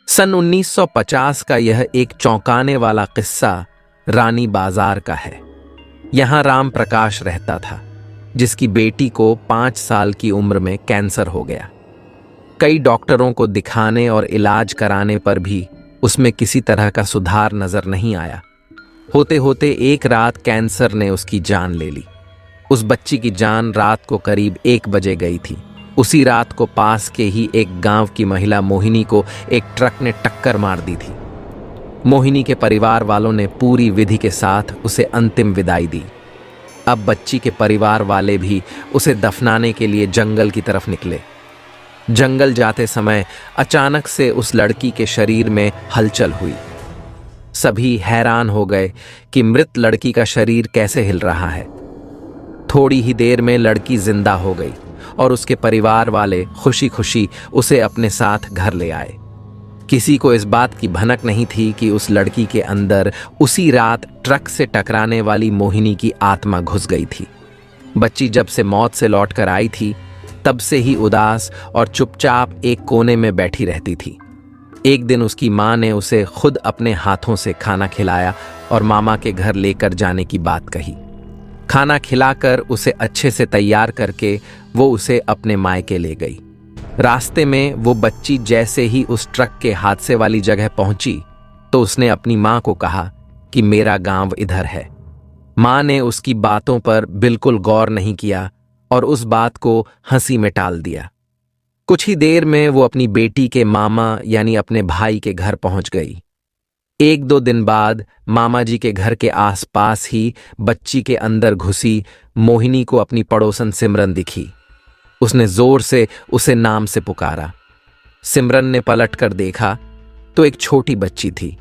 सन 1950 का यह एक चौंकाने वाला किस्सा रानी बाजार का है। यहाँ राम प्रकाश रहता था, जिसकी बेटी को 5 साल की उम्र में कैंसर हो गया। कई डॉक्टरों को दिखाने और इलाज कराने पर भी उसमें किसी तरह का सुधार नजर नहीं आया। होते होते एक रात कैंसर ने उसकी जान ले ली। उस बच्ची की जान रात को करीब 1 बजे गई थी। उसी रात को पास के ही एक गांव की महिला मोहिनी को एक ट्रक ने टक्कर मार दी थी। मोहिनी के परिवार वालों ने पूरी विधि के साथ उसे अंतिम विदाई दी। अब बच्ची के परिवार वाले भी उसे दफनाने के लिए जंगल की तरफ निकले। जंगल जाते समय अचानक से उस लड़की के शरीर में हलचल हुई। सभी हैरान हो गए कि मृत लड़की का शरीर कैसे हिल रहा है। थोड़ी ही देर में लड़की जिंदा हो गई और उसके परिवार वाले खुशी खुशी उसे अपने साथ घर ले आए। किसी को इस बात की भनक नहीं थी कि उस लड़की के अंदर उसी रात ट्रक से टकराने वाली मोहिनी की आत्मा घुस गई थी। बच्ची जब से मौत से लौटकर आई थी, तब से ही उदास और चुपचाप एक कोने में बैठी रहती थी। एक दिन उसकी माँ ने उसे खुद अपने हाथों से खाना खिलाया और मामा के घर लेकर जाने की बात कही। खाना खिलाकर उसे अच्छे से तैयार करके वो उसे अपने मायके ले गई। रास्ते में वो बच्ची जैसे ही उस ट्रक के हादसे वाली जगह पहुंची तो उसने अपनी माँ को कहा कि मेरा गांव इधर है। माँ ने उसकी बातों पर बिल्कुल गौर नहीं किया और उस बात को हंसी में टाल दिया। कुछ ही देर में वो अपनी बेटी के मामा यानी अपने भाई के घर पहुंच गई। 1-2 दिन बाद मामा जी के घर के आसपास ही बच्ची के अंदर घुसी मोहिनी को अपनी पड़ोसन सिमरन दिखी। उसने जोर से उसे नाम से पुकारा। सिमरन ने पलटकर देखा तो एक छोटी बच्ची थी।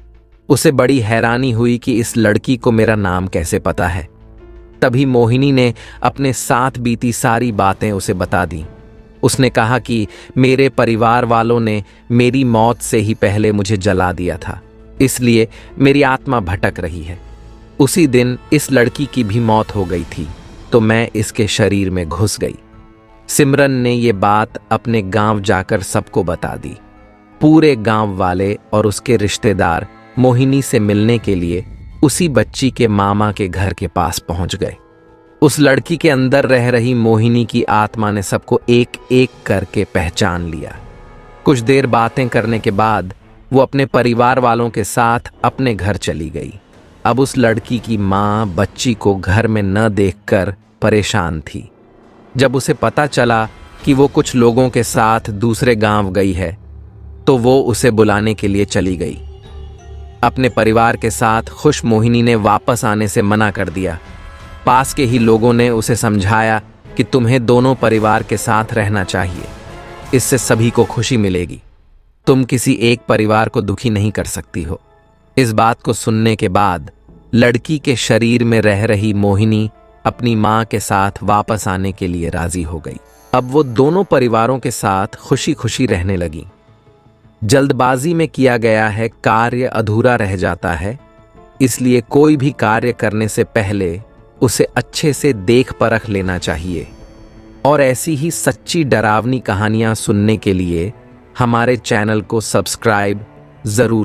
उसे बड़ी हैरानी हुई कि इस लड़की को मेरा नाम कैसे पता है। तभी मोहिनी ने अपने साथ बीती सारी बातें उसे बता दी। उसने कहा कि मेरे परिवार वालों ने मेरी मौत से ही पहले मुझे जला दिया था, इसलिए मेरी आत्मा भटक रही है। उसी दिन इस लड़की की भी मौत हो गई थी, तो मैं इसके शरीर में घुस गई। सिमरन ने ये बात अपने गांव जाकर सबको बता दी। पूरे गांव वाले और उसके रिश्तेदार मोहिनी से मिलने के लिए उसी बच्ची के मामा के घर के पास पहुंच गए। उस लड़की के अंदर रह रही मोहिनी की आत्मा ने सबको एक एक करके पहचान लिया। कुछ देर बातें करने के बाद वो अपने परिवार वालों के साथ अपने घर चली गई। अब उस लड़की की माँ बच्ची को घर में न देखकर परेशान थी। जब उसे पता चला कि वो कुछ लोगों के साथ दूसरे गांव गई है, तो वो उसे बुलाने के लिए चली गई। अपने परिवार के साथ खुश मोहिनी ने वापस आने से मना कर दिया। पास के ही लोगों ने उसे समझाया कि तुम्हें दोनों परिवार के साथ रहना चाहिए, इससे सभी को खुशी मिलेगी। तुम किसी एक परिवार को दुखी नहीं कर सकती हो। इस बात को सुनने के बाद लड़की के शरीर में रह रही मोहिनी अपनी माँ के साथ वापस आने के लिए राजी हो गई। अब वो दोनों परिवारों के साथ खुशी खुशी रहने लगी। जल्दबाजी में किया गया है कार्य अधूरा रह जाता है, इसलिए कोई भी कार्य करने से पहले उसे अच्छे से देख परख लेना चाहिए। और ऐसी ही सच्ची डरावनी कहानियां सुनने के लिए हमारे चैनल को सब्सक्राइब जरूर